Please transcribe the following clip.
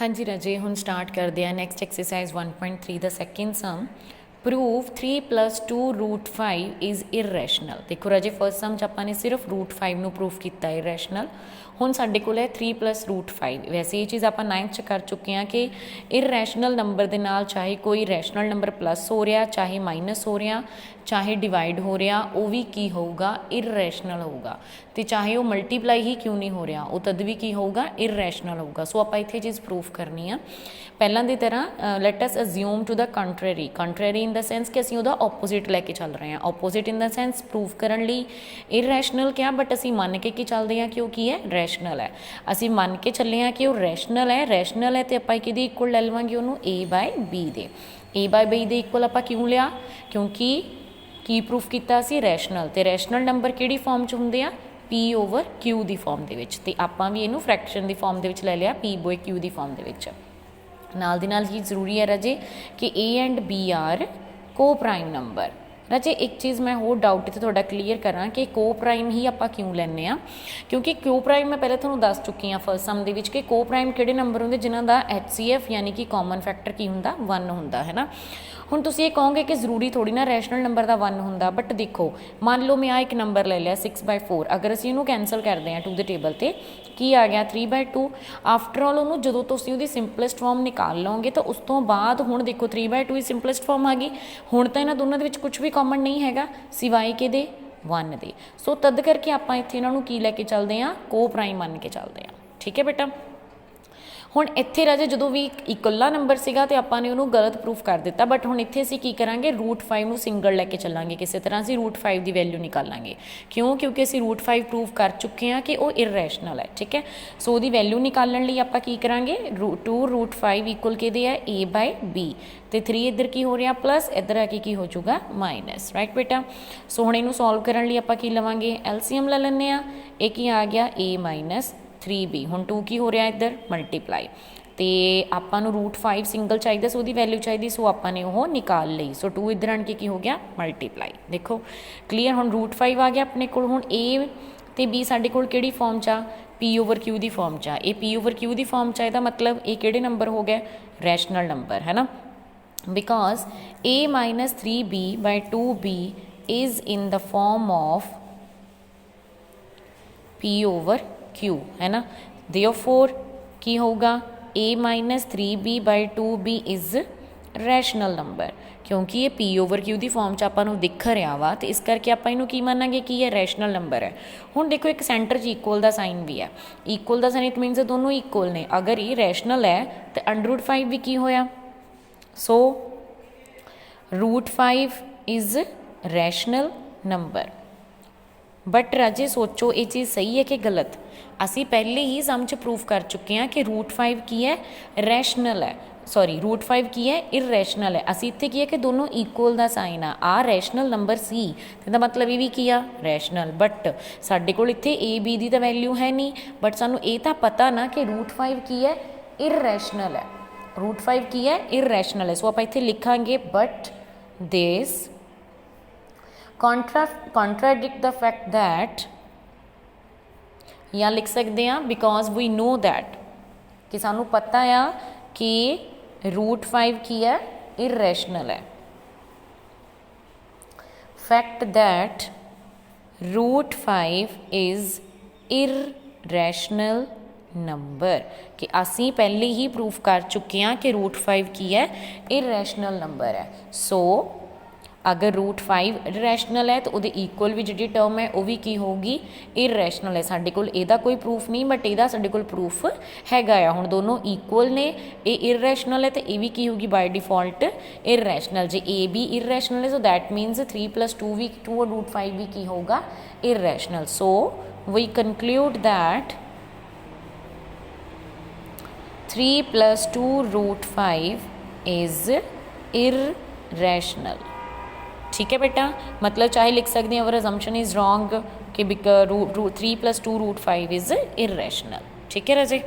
हाँ जी राजे हुण स्टार्ट करते हैं next exercise 1.3 the second sum prove 3 + 2 √5 is irrational. देखो राजे फर्स्ट सम च आपां ने सिर्फ √5 नूं प्रूव किया इरैशनल। हुण साडे कोल है 3 + √5। वैसे ये चीज़ आपां 9th च कर चुके हैं कि इरैशनल नंबर दे नाल चाहे कोई रैशनल नंबर प्लस हो रहा चाहे माइनस हो रहा चाहे डिवाइड हो रहा वो भी की होगा इरैशनल होगा, तो चाहे वो मल्टीप्लाई ही क्यों नहीं हो रहा वो तद भी की होगा इरैशनल होगा। सो आप इत्थे चीज़ प्रूफ करनी है पहलां दी तरह। Let us assume to the contrary, contrary in the sense कि असीं उहदा ऑपोजिट लैके चल रहे हैं। Opposite in the sense proof करन लई इरैशनल क्या बट असीं मन के की चलते हैं कि वो की है रैशनल है। असीं मन के चले हैं कि वो रैशनल है, रैशनल है तो आपां किहदे इक्वल लै लवांगे उहनूं A/B दे। A/B दे इक्वल आपां क्यों लिया क्योंकि की प्रूफ किया सी रैशनल, तो रैशनल नंबर किहड़ी फॉर्म च हुंदे आ P/Q दी फॉर्म दे विच, ते आपां भी इहनूं फ्रैक्शन दी फॉर्म दे विच लै लिया P/Q दी फॉर्म दे विच। नाल दी नाल ही जरूरी है राजे कि A एंड B आर को प्राइम नंबर। राजे एक चीज़ मैं होर डाउट इत्थे तुहाडा क्लीयर करा कि को प्राइम ही आपां क्यों लैंदे आ, क्योंकि क्यू प्राइम मैं पहले तुहानूं दस चुकी हाँ फर्स्ट सम दे विच कि को प्राइम किहड़े नंबर हुंदे जिन्हां दा HCF यानी कि कॉमन फैक्टर की हुंदा 1 हुंदा है ना। हुण तुसीं ये कहोगे कि जरूरी थोड़ी ना रैशनल नंबर का 1 हुंदा, बट देखो मान लो मैं आ एक नंबर ले लिया 6/4, अगर असीं इहनूं कैंसल करते हैं 2 द टेबल ते की आ गया 3/2। आफ्टर ऑल उहनूं जदों तुसीं उहदी सिंपलेस्ट फॉर्म निकाल लओगे तो उस तो बाद हुण देखो 3/2 ही सिंपलेस्ट फॉर्म आ गई। हुण तां इन्हां दोनों दे विच कुछ भी कॉमन नहीं हैगा सिवाय के दे 1 दे। सो तद करके आपां इत्थे इन्हां नूं की लैके चलदे आ को प्राइम मन के चलदे आ। ठीक है बेटा। हुण इत्थे राजे जदों भी इकल्ला नंबर सीगा ते आपां ने उहनूं गलत प्रूफ कर दिता, बट हुण इत्थे असीं की करांगे √5 नूं सिंगल लैके चलांगे, किसी तरह असीं √5 की वैल्यू निकालांगे। क्यों? क्योंकि असीं √5 प्रूफ कर चुके हैं कि वो इरैशनल है। ठीक है। सो उहदी वैल्यू निकालण लई आपां की करांगे 2√5 इक्वल किहदे है A/B, तो 3 इधर की हो रहा प्लस इधर आके की हो जाऊगा माइनस। राइट बेटा। सो हुण इहनूं सॉल्व करन लई आपां की लवांगे LCM ले लैंदे आ। ये की आ गया A - 3B। हुण 2 की हो रहा इधर मल्टीप्लाई, तो आपां नूं √5 सिंगल चाहिए सो उसकी वैल्यू चाहिए, सो आपां ने वो निकाल ली। सो 2 इधर आन के की हो गया मल्टीप्लाई। देखो क्लीयर। हुण √5 आ गया अपने कोल। हुण A ते B साडे कोल किहड़ी फॉर्म च आ P/Q दी फॉर्म च आ। ये P/Q दी फॉर्म च आ, मतलब ये किहड़े नंबर हो गए रैशनल नंबर है ना, because A - 3B/2B is in the form of P/Q है ना। देयरफॉर की होगा A - 3B/2B is rational number, क्योंकि ये P/Q की फॉर्म च आपां नूं दिख रहा वा, तो इस करके आपां इहनूं की मानांगे कि ये रैशनल नंबर है। हुण देखो एक सेंटर च इक्वल का साइन भी है, इक्वल का साइन इट मीनस दोनों इक्वल ने। अगर ये रैशनल है तो √5 भी की होया, सो √5 इज़ रैशनल नंबर। बट राजे सोचो ये चीज़ सही है कि गलत? असी पहले ही सम च प्रूफ कर चुके हैं कि √5 की है रैशनल है, सॉरी √5 की है इरैशनल है। असी इत्थे की है कि दोनों इक्वल का साइन आ रैशनल नंबर सी, तो मतलब ये भी किया रैशनल। बट साडे कोल इत्थे A/B की तो वैल्यू है नहीं, बट सानू ये तो पता ना कि √5 की है इरैशनल है, √5 की है इरैशनल है। सो आप इत्थे लिखांगे but this contradict the fact that, या लिख सकते हैं बिकॉज वी नो दैट, कि सानू पता आ कि √5 की है इरैशनल है। Fact that √5 is irrational number, कि असी पहले ही प्रूफ कर चुके हैं कि √5 की है इरैशनल नंबर है। सो अगर √5 इरैशनल है तो वो इक्वल भी जी टर्म है वो भी की होगी इरैशनल है। साडे कोल इहदा कोई प्रूफ नहीं, बट इहदा साडे कोल प्रूफ हैगा आ। हुण दोनों इक्वल ने, ये इरैशनल है तो ये भी की होगी by default irrational. J A/B irrational है सो दैट मीनस 3 + 2 भी 2 और √5 भी की होगा irrational. So we conclude that 3 + 2 √5 is irrational. ठीक है बेटा। मतलब चाहे लिख सकते हैं अवर अजम्पशन इज़ रॉन्ग कि 3 + 2 √5 इज़ इरैशनल। ठीक है राजे।